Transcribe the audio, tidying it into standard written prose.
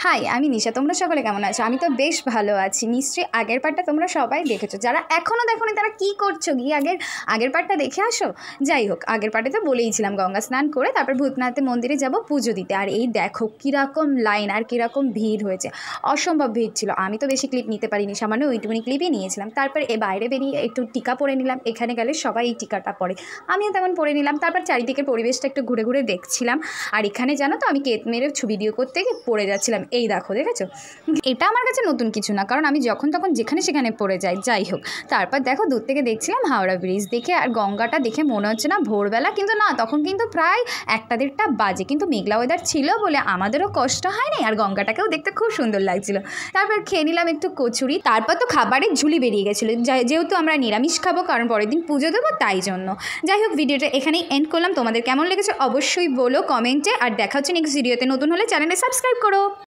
High, আমি নিশা। তোমরা সকলে কেমন আছো? আমি তো বেশ ভালো আছি। নিশ্চয়ই আগের পার্টটা তোমরা সবাই দেখেছো। যারা এখনও দেখোনি তারা কি করছো? গিয়ে আগের পার্টটা দেখে আসো। যাই হোক, আগের পার্টে তো বলেইছিলাম গঙ্গা স্নান করে তারপর ভূতনাথের মন্দিরে যাব পুজো দিতে। আর এই দেখো কীরকম লাইন আর কীরকম ভিড় হয়েছে, অসম্ভব ভিড় ছিল। আমি তো বেশি ক্লিপ নিতে পারিনি, সামান্য ওইটুকুনি ক্লিপই নিয়েছিলাম। তারপর বাইরে বেরিয়ে একটু টিকা পরে নিলাম। এখানে গেলে সবাই এই টিকাটা পরে, আমিও তেমন পরে নিলাম। তারপর চারিদিকের পরিবেশটা একটু ঘুরে ঘুরে দেখছিলাম। আর এখানে জানো তো আমি কেত মেরে ভিডিও করতে গিয়ে পড়ে যাচ্ছিলাম। এই দেখো, দেখেছো? এটা আমার কাছে নতুন কিছু না, কারণ আমি যখন তখন যেখানে সেখানে পড়ে যাই। যাই হোক, তারপর দেখো দূর থেকে দেখছিলাম হাওড়া ব্রিজ দেখে, আর গঙ্গাটা দেখে মনে হচ্ছে না ভোরবেলা, কিন্তু না, তখন কিন্তু প্রায় 1টা-1:30 বাজে, কিন্তু মেঘলা ওয়েদার ছিল বলে আমাদেরও কষ্ট হয়নি, আর গঙ্গাটাকেও দেখতে খুব সুন্দর লাগছিল। তারপর খেয়ে নিলাম একটু কচুরি। তারপর তো খাবারের ঝুলি বেরিয়ে গেছিলো, যেহেতু আমরা নিরামিষ খাবো, কারণ পরের দিন পুজো দেবো, তাই জন্য। যাই হোক, ভিডিওটা এখানেই এন্ড করলাম। তোমাদের কেমন লেগেছে অবশ্যই বলো কমেন্টে, আর দেখা হচ্ছে নেক্সট ভিডিওতে। নতুন হলে চ্যানেলে সাবস্ক্রাইব করো।